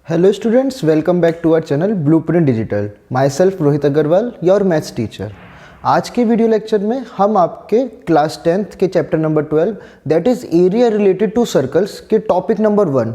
Hello students, welcome back to our channel Blueprint Digital. Myself Rohit Agarwal, your maths teacher. आज के video lecture में हम आपके क्लास 10th के chapter number 12 that is area related to circles के topic number 1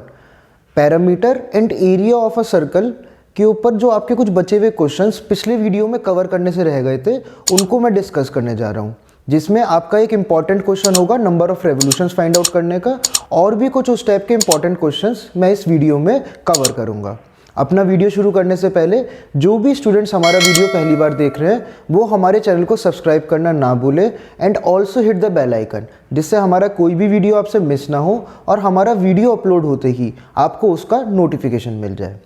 perimeter and area of a circle के ऊपर जो आपके कुछ बचे हुए क्वेश्चंस पिछले वीडियो में कवर करने से रह गए थे उनको मैं डिस्कस करने जा रहा हूँ, जिसमें आपका एक इंपॉर्टेंट क्वेश्चन होगा number of revolutions find out करने का, और भी कुछ उस टाइप के इंपॉर्टेंट क्वेश्चंस मैं इस वीडियो में कवर करूंगा. अपना वीडियो शुरू करने से पहले जो भी स्टूडेंट्स हमारा वीडियो पहली बार देख रहे हैं वो हमारे चैनल को सब्सक्राइब करना ना भूले and also hit the bell icon, जिससे हमारा कोई भी वीडियो आपसे मिस ना हो और हमारा वीडियो अपलोड होते ही आपको उसका नोटिफिकेशन मिल जाए.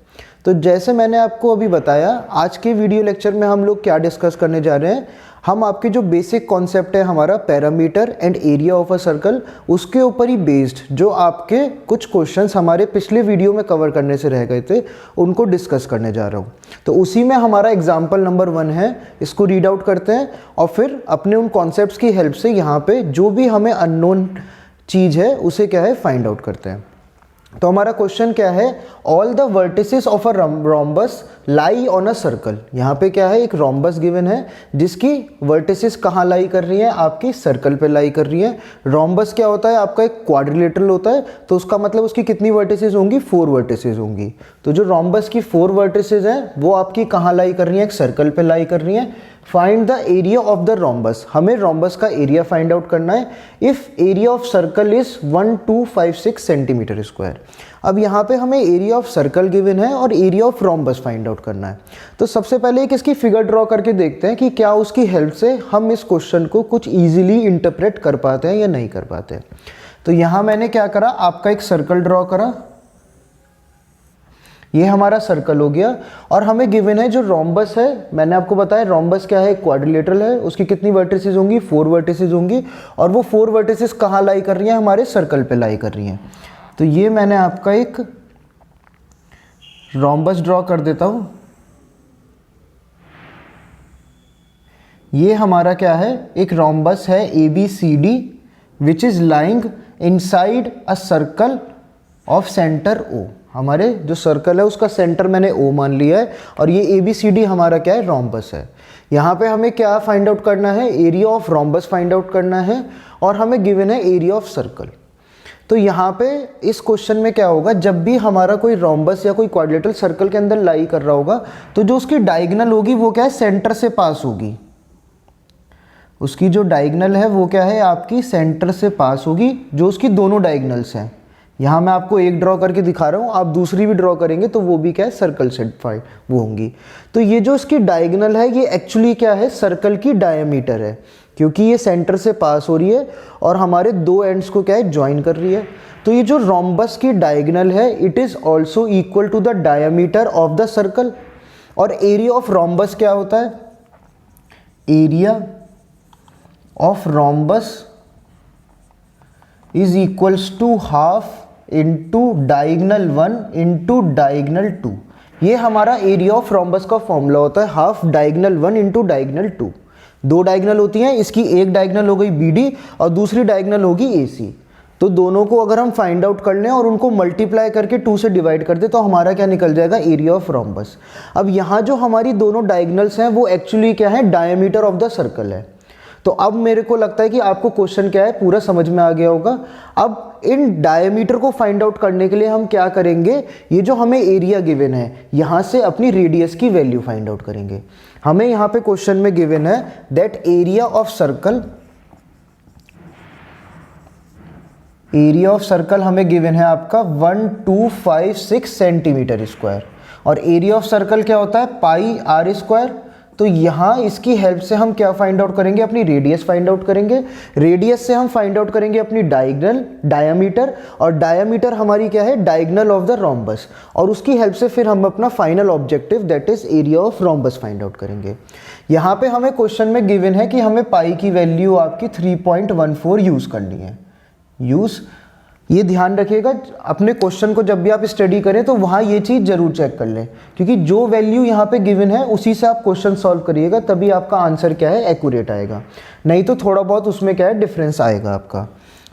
तो जैसे मैंने आपको अभी बताया, आज के वीडियो लेक्चर में हम लोग क्या डिस्कस करने जा रहे हैं. हम आपके जो बेसिक कॉन्सेप्ट है हमारा parameter and area of a circle, उसके ऊपर ही बेस्ड जो आपके कुछ क्वेश्चंस हमारे पिछले वीडियो में कवर करने से रह गए थे उनको डिस्कस करने जा रहा हूँ. तो उसी में हमारा एग्जाम्पल नंबर 1 है, इसको रीड आउट करते हैं और फिर अपने उन कॉन्सेप्ट्स की हेल्प से यहाँ पे जो भी हमें अननोन चीज़ है उसे क्या है फाइंड आउट करते हैं. तो हमारा क्वेश्चन क्या है, all the vertices of a rhombus lie on a circle. यहाँ पे क्या है, एक रोम्बस गिवन है जिसकी वर्टिसेस कहाँ लाई कर रही हैं, आपकी सर्कल पे लाई कर रही हैं. रोम्बस क्या होता है, आपका एक क्वाड्रिलेटरल होता है, तो उसका मतलब उसकी कितनी वर्टिसेस होंगी, 4 वर्टिसेस होंगी. तो जो रोम्बस की 4 वर्टिसेस हैं वो आपकी कहाँ लाई कर रही हैं, एक सर्कल पे लाई कर रही हैं. Find the area of the rhombus, हमें रोम्बस का एरिया फाइंड आउट करना है. If area of circle is 1256 centimetre square. अब यहाँ पे हमें एरिया ऑफ सर्कल गिवन है और area of rhombus find out करना है. तो सबसे पहले एक इसकी फिगर ड्रॉ करके देखते हैं कि क्या उसकी हेल्प से हम इस क्वेश्चन को कुछ ईजिली इंटरप्रेट कर पाते हैं या नहीं कर पाते. तो यहाँ मैंने क्या करा, आपका एक सर्कल ड्रॉ करा, ये हमारा सर्कल हो गया. और हमें गिवन है जो रोम्बस है, मैंने आपको बताया रोम्बस क्या है, क्वाड्रिलेटरल है, उसकी कितनी वर्टिसेस होंगी, 4 वर्टिसेस होंगी. और वो 4 वर्टिसेस कहाँ लाई कर रही हैं, हमारे सर्कल पे लाई कर रही हैं. तो ये मैंने आपका एक रोम्बस ड्रॉ कर देता हूँ. ये हमारा क्या है, एक रोम्बस है ABCD which is lying inside a circle of centre O. हमारे जो सर्कल है उसका सेंटर मैंने O मान लिया है और ये ABCD हमारा क्या है, रोम्बस है. यहाँ पे हमें क्या फाइंड आउट करना है, area of rhombus find out करना है और हमें गिवन है एरिया ऑफ सर्कल. तो यहाँ पे इस क्वेश्चन में क्या होगा, जब भी हमारा कोई रोम्बस या कोई क्वाड्रिलेटरल सर्कल के अंदर लाई कर रहा होगा तो जो उसकी डायगोनल होगी वो क्या है, सेंटर से पास होगी. उसकी जो डायगोनल है वो क्या है, आपकी सेंटर से पास होगी, जो उसकी दोनों डायगोनल्स हैं. यहाँ मैं आपको एक ड्रॉ करके दिखा रहा हूँ, आप दूसरी भी ड्रॉ करेंगे तो वो भी क्या है, सर्कल से वो होंगी. तो ये जो इसकी डायगोनल है ये एक्चुअली क्या है, सर्कल की डायमीटर है, क्योंकि ये सेंटर से पास हो रही है और हमारे 2 एंड्स को क्या है, ज्वाइन कर रही है. तो ये जो रोम्बस की डायगोनल है it is also equal to the diameter of the circle. और एरिया ऑफ रोम्बस क्या होता है, area of rhombus is equals to half into diagonal 1 into diagonal 2. ये हमारा एरिया ऑफ रोम्बस का फॉर्मूला होता है, half diagonal 1 into diagonal 2. 2 diagonal होती हैं, इसकी एक डायगोनल हो गई BD और दूसरी डायगोनल होगी AC. तो दोनों को अगर हम फाइंड आउट कर लें और उनको मल्टीप्लाई करके 2 से डिवाइड कर दें तो हमारा क्या निकल जाएगा, एरिया ऑफ रोम्बस. अब यहाँ जो हमारी दोनों डायगोनल्स हैं वो एक्चुअली क्या है, डायमीटर ऑफ द सर्कल है. तो अब मेरे को लगता है कि आपको क्वेश्चन क्या है पूरा समझ में आ गया होगा. अब इन डायमीटर को फाइंड आउट करने के लिए हम क्या करेंगे, ये जो हमें एरिया गिवन है यहाँ से अपनी रेडियस की वैल्यू फाइंड आउट करेंगे. हमें यहाँ पे क्वेश्चन में गिवन है that area of circle, area of circle हमें गिवन है आपका 1256 सेंटीमीटर स्क्वायर. और एरिया ऑफ सर्कल क्या होता है, पाई R स्क्वायर. तो यहाँ इसकी हेल्प से हम क्या फाइंड आउट करेंगे, अपनी रेडियस फाइंड आउट करेंगे. रेडियस से हम फाइंड आउट करेंगे अपनी डायगोनल, डायमीटर, और डायमीटर हमारी क्या है, डायगोनल ऑफ द रोम्बस. और उसकी हेल्प से फिर हम अपना final objective that is area of rhombus find out करेंगे. यहाँ पे हमें क्वेश्चन में गिवन है कि हमें पाई की वैल्यू आपकी 3.14 यूज़ करनी है. ये ध्यान रखिएगा, अपने क्वेश्चन को जब भी आप स्टडी करें तो वहाँ ये चीज़ जरूर चेक कर लें, क्योंकि जो वैल्यू यहाँ पे गिवन है उसी से आप क्वेश्चन सॉल्व करिएगा, तभी आपका आंसर क्या है, एक्यूरेट आएगा. नहीं तो थोड़ा बहुत उसमें क्या है, डिफरेंस आएगा आपका.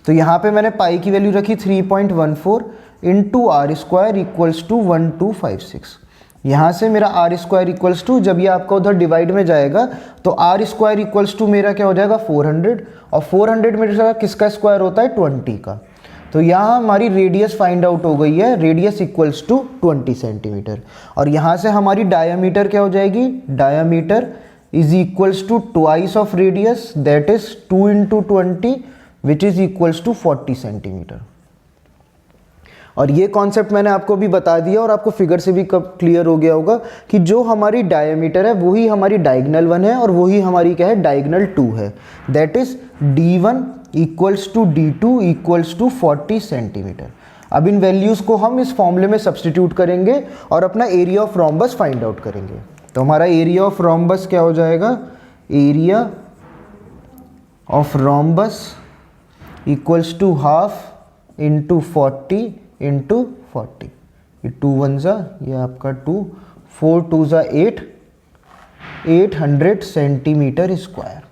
तो यहाँ पे मैंने पाई की वैल्यू रखी 3.14 into r square equals to 1256। यहाँ से मेरा आर स्क्वायर इक्वल्स टू, जब ये आपका उधर डिवाइड में जाएगा तो आर स्क्वायर इक्वल्स टू मेरा क्या हो जाएगा 400, और 400 मेरा किसका स्क्वायर होता है 20 का। तो यहाँ हमारी रेडियस फाइंड आउट हो गई है, रेडियस इक्वल्स टू 20 सेंटीमीटर। और यहाँ से हमारी डायामीटर क्या हो जाएगी, diameter is equals to twice of radius, that is 2 into 20 which is equals to 40 centimetre. और ये कॉन्सेप्ट मैंने आपको भी बता दिया और आपको फिगर से भी कब क्लियर हो गया होगा कि जो हमारी डायमीटर है वही हमारी डायगनल 1 है और वही हमारी क्या है डायगनल 2 है, that is d1 equals to d2 equals to 40 centimetre. अब इन वैल्यूज़ को हम इस फॉर्मूले में सब्सटीट्यूट करेंगे और अपना area of rhombus find out करेंगे। तो हमारा एरिया ऑफ रोम्बस क्या हो जाएगा, area of rhombus equals to half into 40 into 40, ये 2 1 ज़ा, ये आपका 2, 4 2 ज़ा 8, 800 सेंटीमीटर स्क्वायर।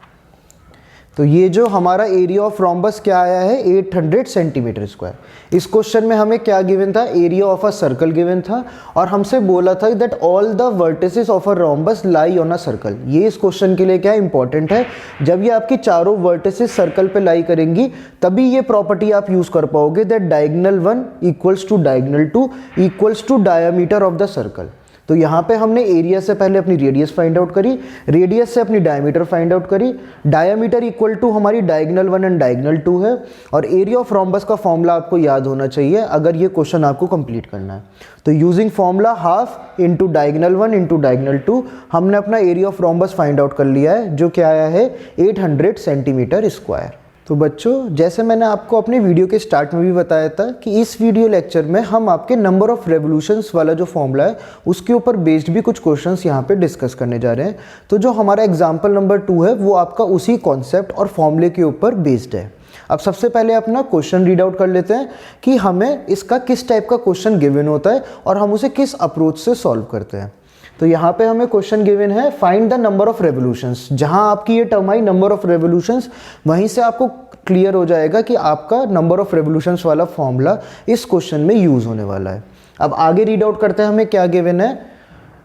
तो ये जो हमारा एरिया ऑफ रोम्बस क्या आया है 800 सेंटीमीटर स्क्वायर। इस क्वेश्चन में हमें क्या गिवन था, area of a circle given था और हमसे बोला था that all the vertices of a rhombus lie on a circle. ये इस क्वेश्चन के लिए क्या इंपॉर्टेंट है, जब ये आपकी चारों वर्टिसेस सर्कल पे लाई करेंगी तभी ये प्रॉपर्टी आप यूज कर पाओगे that diagonal 1 equals to diagonal 2 equals to diameter of the circle. तो यहाँ पे हमने एरिया से पहले अपनी रेडियस फाइंड आउट करी, रेडियस से अपनी डायमीटर फाइंड आउट करी, डायमीटर इक्वल टू हमारी डायगोनल 1 एंड डायगोनल 2 है। और एरिया ऑफ रोम्बस का फॉर्मूला आपको याद होना चाहिए अगर ये क्वेश्चन आपको कंप्लीट करना है। तो using formula half into diagonal 1 into diagonal 2 हमने अपना area of rhombus find out कर लिया है, जो क्या आया है 800 सेंटीमीटर स्क्वायर। तो बच्चों, जैसे मैंने आपको अपने वीडियो के स्टार्ट में भी बताया था कि इस वीडियो लेक्चर में हम आपके नंबर ऑफ रेवोल्यूशंस वाला जो फॉर्मूला है उसके ऊपर बेस्ड भी कुछ क्वेश्चंस यहाँ पे डिस्कस करने जा रहे हैं। तो जो हमारा एग्जाम्पल नंबर 2 है वो आपका उसी कॉन्सेप्ट और फॉर्मूले के ऊपर बेस्ड है। अब सबसे पहले अपना क्वेश्चन रीड आउट कर लेते हैं कि हमें इसका किस टाइप का क्वेश्चन गिवन होता है और हम उसे किस अप्रोच से सॉल्व करते हैं। तो यहाँ पे हमें क्वेश्चन गिवन है find the number of revolutions. जहाँ आपकी ये term I number of revolutions, वहीं से आपको क्लियर हो जाएगा कि आपका नंबर ऑफ रेवोल्यूशंस वाला फॉर्मूला इस क्वेश्चन में यूज होने वाला है। अब आगे रीड आउट करते हैं हमें क्या गिवन है,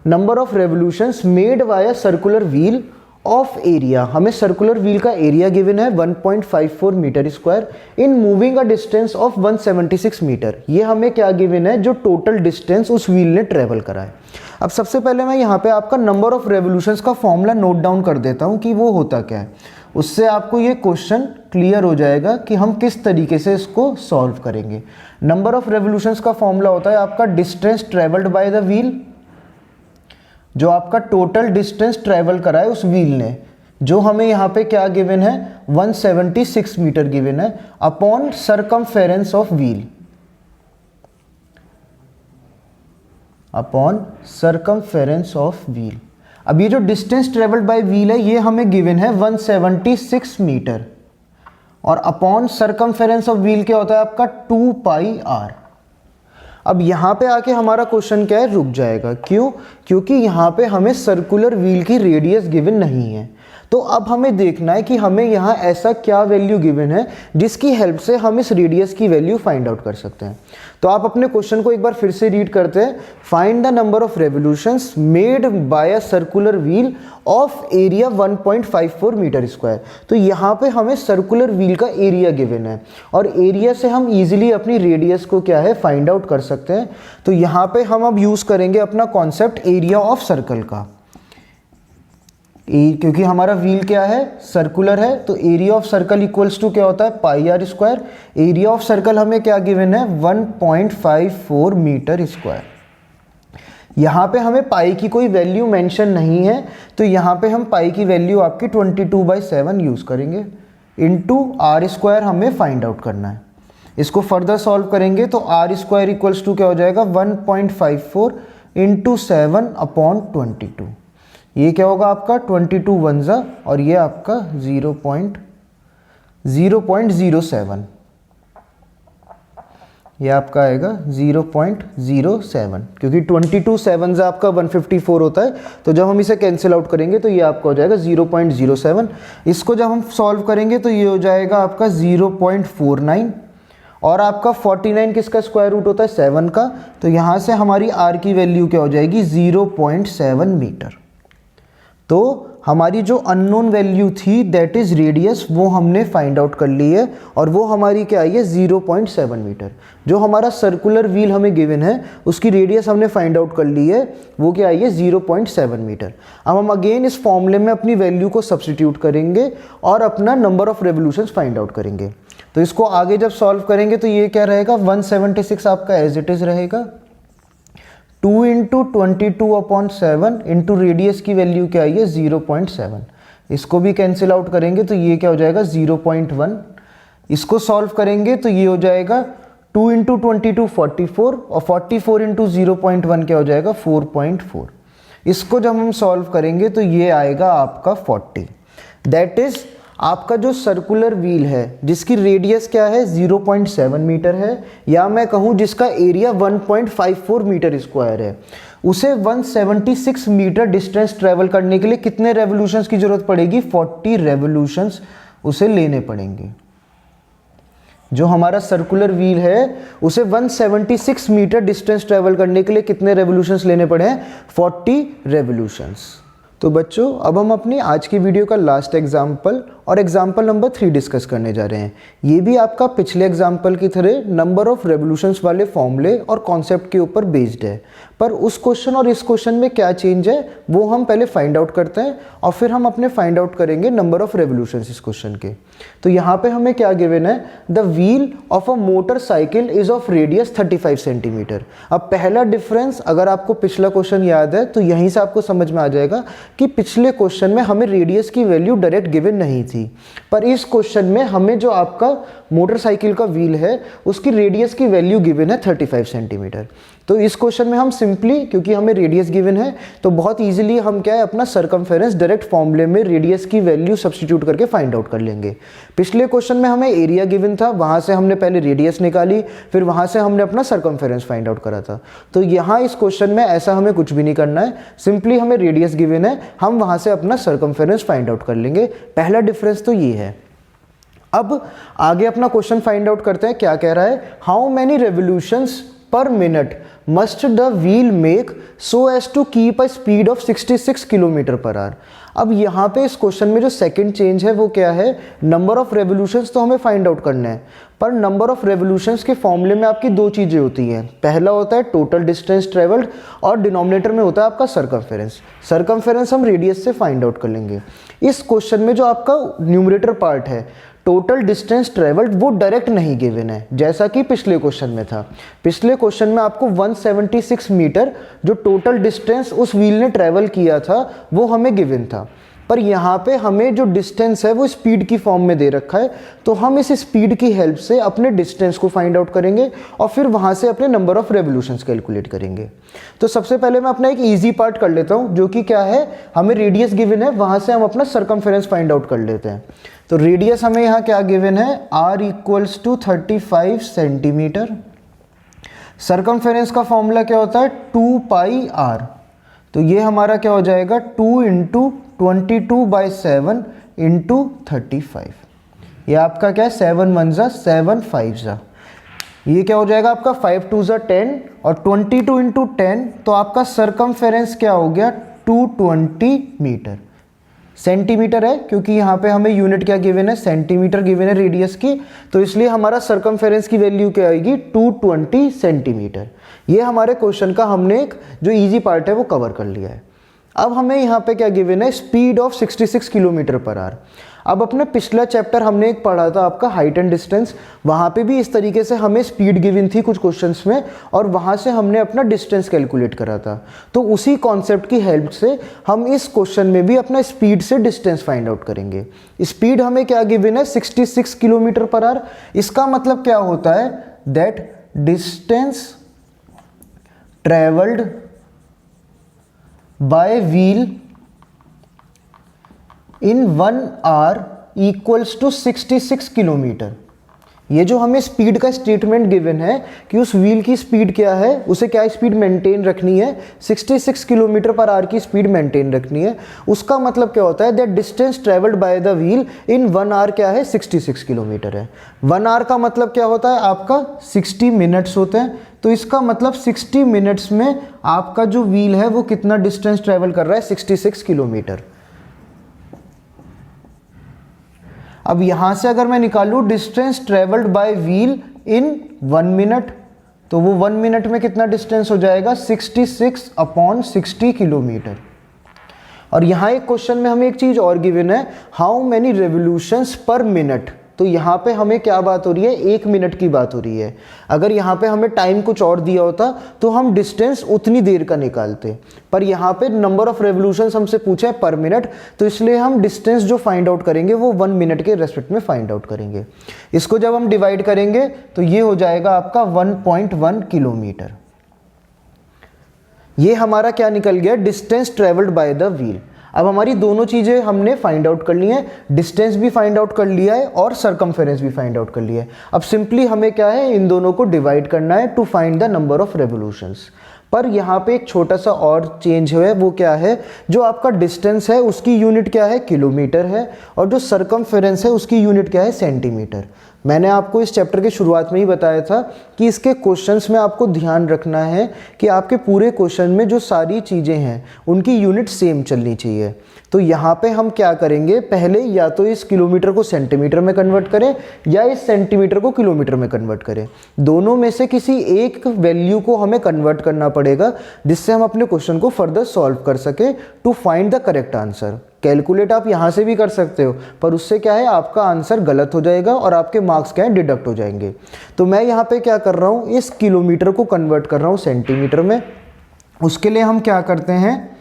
number of revolutions made by a circular wheel of area. हमें सर्कुलर व्हील का एरिया गिवन है 1.54 metre square in moving a distance of 176 metre. ये हमें क्या गिवन है, जो टोटल डिस्टेंस उस व्हील ने ट्रेवल करा है। अब सबसे पहले मैं यहाँ पे आपका नंबर ऑफ रेवोल्यूशंस का फॉर्मूला नोट डाउन कर देता हूँ कि वो होता क्या है, उससे आपको ये क्वेश्चन क्लियर हो जाएगा कि हम किस तरीके से इसको सॉल्व करेंगे। नंबर ऑफ रेवोल्यूशंस का फॉर्मूला होता है आपका distance travelled by the wheel, जो आपका टोटल डिस्टेंस ट्रेवल करा है उस व्हील ने, जो हमें यहाँ पे क्या गिवन है 176 मीटर गिवन है, upon circumference of wheel, upon circumference of wheel. अब ये जो डिस्टेंस ट्रेवल्ड बाय व्हील है ये हमें गिवन है 176 मीटर और अपॉन सरकमफेरेंस ऑफ व्हील क्या होता है आपका 2 पाई आर। अब यहाँ पे आके हमारा क्वेश्चन क्या है, रुक जाएगा। क्यों? क्योंकि यहाँ पे हमें सर्कुलर व्हील की रेडियस गिवन नहीं है। तो अब हमें देखना है कि हमें यहाँ ऐसा क्या वैल्यू गिवन है जिसकी हेल्प से हम इस रेडियस की वैल्यू फाइंड आउट कर सकते हैं। तो आप अपने क्वेश्चन को एक बार फिर से रीड करते हैं, find the number of revolutions made by a circular wheel of area 1.54 metre square. तो यहाँ पे हमें सर्कुलर व्हील का एरिया गिवन है और एरिया से हम इजीली अपनी रेडियस को क्या है फाइंड आउट कर सकते हैं। तो यहाँ पे हम अब यूज करेंगे अपना कॉन्सेप्ट एरिया ऑफ सर्कल का, क्योंकि हमारा व्हील क्या है सर्कुलर है। तो area of circle equals to क्या होता है pi r square. Area of circle हमें क्या गिवन है 1.54 मीटर स्क्वायर। यहाँ पे हमें पाई की कोई वैल्यू मेंशन नहीं है, तो यहाँ पे हम पाई की वैल्यू आपकी 22/7 यूज करेंगे, इनटू आर स्क्वायर हमें फाइंड आउट करना है। इसको फर्दर सॉल्व करेंगे तो आर स्क्वायर इक्वल्स टू क्या हो जाएगा 1.54 इंटू 7 अपॉन 22। ये क्या होगा आपका 22 1 ज़ा और ये आपका 0.07। ये आपका आएगा 0.07, क्योंकि 22 7 आपका 154 होता है, तो जब हम इसे कैंसिल आउट करेंगे तो ये आपका हो जाएगा 0.07। इसको जब हम सॉल्व करेंगे तो ये हो जाएगा आपका 0.49, और आपका 49 किसका स्क्वायर रूट होता है 7 का, तो यहाँ से हमारी r की वैल्यू क्या हो जाएगी 0.7 मीटर। तो हमारी जो अननोन वैल्यू थी दैट इज़ रेडियस, वो हमने फाइंड आउट कर ली है, और वो हमारी क्या आई है 0.7 मीटर। जो हमारा सर्कुलर व्हील हमें गिवन है उसकी रेडियस हमने फाइंड आउट कर ली है, वो क्या आई है 0.7 मीटर। अब हम अगेन इस फॉर्मूले में अपनी वैल्यू को सब्सटीट्यूट करेंगे और अपना number of revolutions find out करेंगे। तो इसको आगे जब सॉल्व करेंगे तो ये क्या रहेगा 176 आपका एज इट इज़ रहेगा, 2 इंटू 22/7 इंटू रेडियस की वैल्यू क्या आई है 0.7। इसको भी कैंसिल आउट करेंगे तो ये क्या हो जाएगा 0.1। इसको सॉल्व करेंगे तो ये हो जाएगा 2 इंटू 22 44, और 44 इंटू 0.1 क्या हो जाएगा 4.4। इसको जब हम सॉल्व करेंगे तो ये आएगा आपका 40। दैट इज़ आपका जो सर्कुलर व्हील है जिसकी रेडियस क्या है 0.7 मीटर है, या मैं कहूँ जिसका एरिया 1.54 मीटर स्क्वायर है, उसे 176 मीटर डिस्टेंस ट्रेवल करने के लिए कितने रेवोल्यूशंस की ज़रूरत पड़ेगी 40 रेवोल्यूशंस उसे लेने पड़ेंगे। जो हमारा सर्कुलर व्हील है उसे 176 मीटर डिस्टेंस ट्रेवल करने के लिए कितने रेवोल्यूशंस लेने पड़े हैं 40 रेवोल्यूशंस। तो बच्चों अब हम अपनी आज की वीडियो का लास्ट एग्जाम्पल और एग्जाम्पल नंबर 3 डिस्कस करने जा रहे हैं। ये भी आपका पिछले एग्जाम्पल की तरह नंबर ऑफ रेवोल्यूशंस वाले फॉर्मूले और कॉन्सेप्ट के ऊपर बेस्ड है, पर उस क्वेश्चन और इस क्वेश्चन में क्या चेंज है वो हम पहले फाइंड आउट करते हैं और फिर हम अपने फाइंड आउट करेंगे नंबर ऑफ रेवोल्यूशंस इस क्वेश्चन के। तो यहाँ पे हमें क्या गिवन है, the wheel of a motor cycle is of radius 35 centimetre. अब पहला डिफरेंस अगर आपको पिछला क्वेश्चन याद है तो यहीं से आपको समझ में आ जाएगा कि पिछले क्वेश्चन में हमें रेडियस की वैल्यू डायरेक्ट गिवन नहीं थी, पर इस क्वेश्चन में हमें जो आपका मोटरसाइकिल का व्हील है उसकी रेडियस की वैल्यू गिवन है 35 सेंटीमीटर। तो इस क्वेश्चन में हम सिंपली, क्योंकि हमें रेडियस गिवन है तो बहुत इजीली हम क्या है अपना सरकमफेरेंस डायरेक्ट फॉर्मूले में रेडियस की वैल्यू सब्स्टिट्यूट करके फाइंड आउट कर लेंगे। पिछले क्वेश्चन में हमें एरिया गिवन था, वहाँ से हमने पहले रेडियस निकाली, फिर वहाँ से हमने अपना सरकमफेरेंस फाइंड आउट करा था। तो यहाँ इस क्वेश्चन में ऐसा हमें कुछ भी नहीं करना है, सिंपली हमें रेडियस गिवन है, हम वहाँ से अपना सरकमफेरेंस फाइंड आउट कर लेंगे। पहला डिफरेंस तो ये है। अब आगे अपना क्वेश्चन फाइंड आउट करते हैं। क्या कह रहा है, how many revolutions per minute must the wheel make so as to keep a speed of 66 kilometre per hour. अब यहाँ पे इस क्वेश्चन में जो सेकंड चेंज है वो क्या है, नंबर ऑफ रेवोल्यूशंस तो हमें फाइंड आउट करना है, पर नंबर ऑफ रेवोल्यूशंस के फॉर्मूले में आपकी दो चीज़ें होती हैं। पहला होता है टोटल डिस्टेंस ट्रेवल्ड और डिनोमिनेटर में होता है आपका सरकमफेरेंस। सरकमफेरेंस हम रेडियस से फाइंड आउट कर लेंगे। इस क्वेश्चन में जो आपका न्यूमरेटर पार्ट है टोटल डिस्टेंस ट्रेवल्ड वो डायरेक्ट नहीं गिवन है, जैसा कि पिछले क्वेश्चन में था। पिछले क्वेश्चन में आपको 176 मीटर जो टोटल डिस्टेंस उस व्हील ने ट्रेवल किया था वो हमें गिवन था, पर यहाँ पे हमें जो डिस्टेंस है वो स्पीड की फॉर्म में दे रखा है। तो हम इस स्पीड की हेल्प से अपने डिस्टेंस को फाइंड आउट करेंगे और फिर वहाँ से अपने नंबर ऑफ रेवोल्यूशंस कैलकुलेट करेंगे। तो सबसे पहले मैं अपना एक ईजी पार्ट कर लेता हूँ, जो कि क्या है, हमें रेडियस गिवन है, वहाँ से हम अपना सरकमफेरेंस फाइंड आउट कर लेते हैं। तो रेडियस हमें यहाँ क्या गिवन है, r equals to 35 centimetre. Circumference का फॉर्मूला क्या होता है 2 पाई r। तो ये हमारा क्या हो जाएगा 2 इंटू 22/7 इंटू 35। ये आपका क्या है 7 1 जा 7 5 जा, ये क्या हो जाएगा आपका 5 2 जा 10 और 22 इंटू 10, तो आपका सरकमफेरेंस क्या हो गया 220 मीटर। सेंटीमीटर है क्योंकि यहाँ पे हमें यूनिट क्या गिवन है, सेंटीमीटर गिवन है रेडियस की, तो इसलिए हमारा सरकमफेरेंस की वैल्यू क्या आएगी 220 सेंटीमीटर। ये हमारे क्वेश्चन का हमने एक जो इजी पार्ट है वो कवर कर लिया है। अब हमें यहाँ पे क्या गिवन है, speed of 66 kilometre per hour. अब अपने पिछला चैप्टर हमने एक पढ़ा था आपका हाइट एंड डिस्टेंस, वहाँ पे भी इस तरीके से हमें स्पीड गिवन थी कुछ क्वेश्चंस में और वहाँ से हमने अपना डिस्टेंस कैलकुलेट करा था। तो उसी कॉन्सेप्ट की हेल्प से हम इस क्वेश्चन में भी अपना स्पीड से डिस्टेंस फाइंड आउट करेंगे। स्पीड हमें क्या गिवन है 66 किलोमीटर पर आवर। इसका मतलब क्या होता है, that distance travelled by wheel in 1 hour equals to 66 kilometre. ये जो हमें स्पीड का स्टेटमेंट गिवन है कि उस व्हील की स्पीड क्या है, उसे क्या स्पीड मेंटेन रखनी है, 66 किलोमीटर पर आवर की स्पीड मेंटेन रखनी है। उसका मतलब क्या होता है, that distance travelled by the wheel in 1 hour क्या है, 66 किलोमीटर है। 1 आवर का मतलब क्या होता है आपका 60 मिनट्स होते हैं। तो इसका मतलब 60 मिनट्स में आपका जो व्हील है वो कितना डिस्टेंस ट्रेवल कर रहा है, 66 किलोमीटर। अब यहां से अगर मैं निकालूं distance travelled by wheel in 1 minute, तो वो 1 मिनट में कितना डिस्टेंस हो जाएगा, 66/60 किलोमीटर। और यहां एक क्वेश्चन में हमें एक चीज और गिवन है, how many revolutions per minute. तो यहाँ पे हमें क्या बात हो रही है, 1 मिनट की बात हो रही है। अगर यहाँ पे हमें टाइम कुछ और दिया होता तो हम डिस्टेंस उतनी देर का निकालते, पर यहाँ पे नंबर ऑफ रेवोल्यूशंस हमसे पूछा है पर मिनट, तो इसलिए हम डिस्टेंस जो फाइंड आउट करेंगे वो 1 मिनट के रेस्पेक्ट में फाइंड आउट करेंगे। इसको जब हम डिवाइड करेंगे तो ये हो जाएगा आपका 1.1 किलोमीटर। ये हमारा क्या निकल गया, distance travelled by the wheel. अब हमारी दोनों चीज़ें हमने फाइंड आउट कर ली हैं, डिस्टेंस भी फाइंड आउट कर लिया है और सरकमफेरेंस भी फाइंड आउट कर लिया है। अब सिंपली हमें क्या है, इन दोनों को डिवाइड करना है to find the number of revolutions. पर यहाँ पे एक छोटा सा और चेंज है, वो क्या है, जो आपका डिस्टेंस है उसकी यूनिट क्या है, किलोमीटर है, और जो सरकमफेरेंस है उसकी यूनिट क्या है, सेंटीमीटर। मैंने आपको इस चैप्टर के शुरुआत में ही बताया था कि इसके क्वेश्चंस में आपको ध्यान रखना है कि आपके पूरे क्वेश्चन में जो सारी चीज़ें हैं उनकी यूनिट सेम चलनी चाहिए। तो यहाँ पे हम क्या करेंगे, पहले या तो इस किलोमीटर को सेंटीमीटर में कन्वर्ट करें या इस सेंटीमीटर को किलोमीटर में कन्वर्ट करें। दोनों में से किसी एक वैल्यू को हमें कन्वर्ट करना पड़ेगा जिससे हम अपने क्वेश्चन को फर्दर सॉल्व कर सके to find the correct answer. Calculate आप यहाँ से भी कर सकते हो, पर उससे क्या है, आपका आंसर गलत हो जाएगा और आपके मार्क्स क्या है, डिडक्ट हो जाएंगे। तो मैं यहाँ पे क्या कर रहा हूँ, इस किलोमीटर को कन्वर्ट कर रहा हूँ सेंटीमीटर में। उसके लिए हम क्या करते हैं,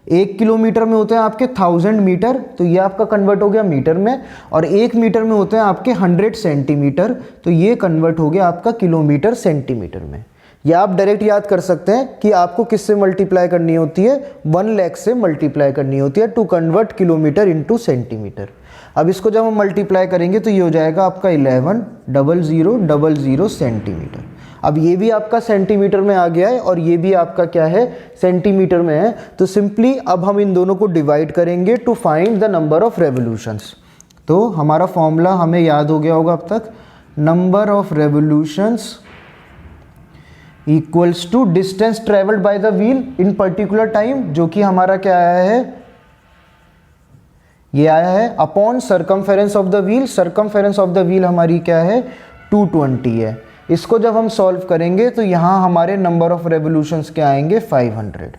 1 किलोमीटर में होते हैं आपके 1000 मीटर, तो ये आपका कन्वर्ट हो गया मीटर में, और 1 मीटर में होते हैं आपके 100 सेंटीमीटर, तो ये कन्वर्ट हो गया आपका किलोमीटर सेंटीमीटर में। या आप डायरेक्ट याद कर सकते हैं कि आपको किससे मल्टीप्लाई करनी होती है, 1 लाख से मल्टीप्लाई करनी होती है to convert kilometre into centimetre. अब इसको जब हम मल्टीप्लाई करेंगे तो ये हो जाएगा आपका 11,000,000 सेंटीमीटर। अब ये भी आपका सेंटीमीटर में आ गया है और ये भी आपका क्या है, सेंटीमीटर में है। तो सिंपली अब हम इन दोनों को डिवाइड करेंगे to find the number of revolutions. तो हमारा फॉर्मूला हमें याद हो गया होगा अब तक, number of revolutions equals to distance travelled by the wheel in particular time, जो कि हमारा क्या आया है, ये आया है upon circumference of the wheel. Circumference of the wheel हमारी क्या है, 220 है। इसको जब हम सॉल्व करेंगे तो यहां हमारे नंबर ऑफ रेवोल्यूशंस क्या आएंगे, 500।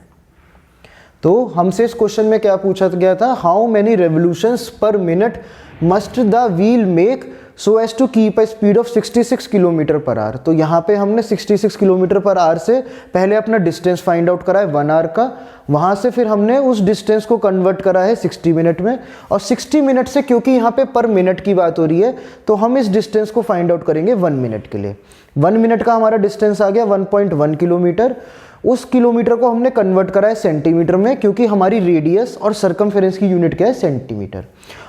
तो हमसे इस क्वेश्चन में क्या पूछा गया था, how many revolutions per minute must the wheel make so as to keep a speed of 66 kilometre per hour. तो यहाँ पे हमने 66 किलोमीटर पर आवर से पहले अपना डिस्टेंस फाइंड आउट करा है 1 आवर का, वहाँ से फिर हमने उस डिस्टेंस को कन्वर्ट करा है 60 मिनट में, और 60 मिनट से क्योंकि यहाँ पे पर मिनट की बात हो रही है तो हम इस डिस्टेंस को फाइंड आउट करेंगे 1 मिनट के लिए। 1 मिनट का हमारा डिस्टेंस आ गया 1.1 किलोमीटर। उस किलोमीटर को हमने कन्वर्ट करा है सेंटीमीटर में, क्योंकि हमारी रेडियस और सरकमफेरेंस की यूनिट क्या है, सेंटीमीटर।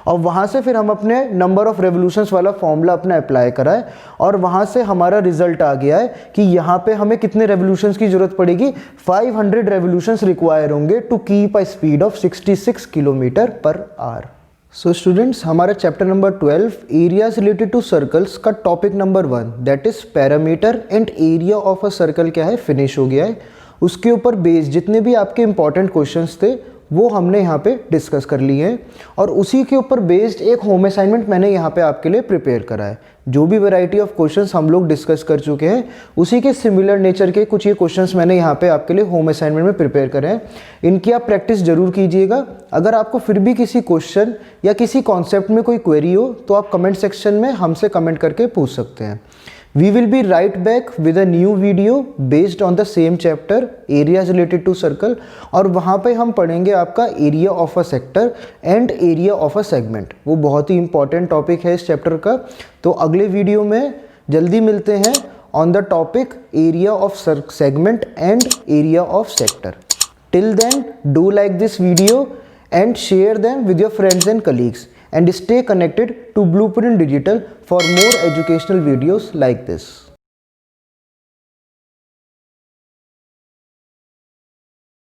और वहाँ से फिर हम अपने नंबर ऑफ रेवोल्यूशंस वाला फॉर्मूला अपना अप्लाई करा है, और वहाँ से हमारा रिजल्ट आ गया है कि यहाँ पे हमें कितने रेवोल्यूशंस की जरूरत पड़ेगी, 500 रेवोल्यूशंस रिक्वायर होंगे to keep a speed of 66 kilometre per hour. So students, हमारा chapter number 12 areas related to circles का topic number 1 that is perimeter and area of a circle क्या है, फिनिश हो गया है। उसके ऊपर बेस्ड जितने भी आपके इंपॉर्टेंट क्वेश्चंस थे वो हमने यहाँ पे डिस्कस कर लिए हैं, और उसी के ऊपर बेस्ड एक होम असाइनमेंट मैंने यहाँ पे आपके लिए प्रिपेयर करा है। जो भी वैरायटी ऑफ क्वेश्चंस हम लोग डिस्कस कर चुके हैं उसी के सिमिलर नेचर के कुछ ये क्वेश्चंस मैंने यहाँ पे आपके लिए होम असाइनमेंट में प्रिपेयर करे हैं। इनकी आप प्रैक्टिस जरूर कीजिएगा। अगर आपको फिर भी किसी क्वेश्चन या किसी कॉन्सेप्ट में कोई क्वेरी हो तो आप कमेंट सेक्शन में हमसे कमेंट करके पूछ सकते हैं। We will be right back with a new video based on the same chapter areas related to circle, और वहाँ पे हम पढ़ेंगे आपका area of a sector and area of a segment. वो बहुत ही इंपॉर्टेंट टॉपिक है इस चैप्टर का। तो अगले वीडियो में जल्दी मिलते हैं on the topic area of segment and area of sector. Till then do like this video and share them with your friends and colleagues, and stay connected to Blueprint Digital for more educational videos like this.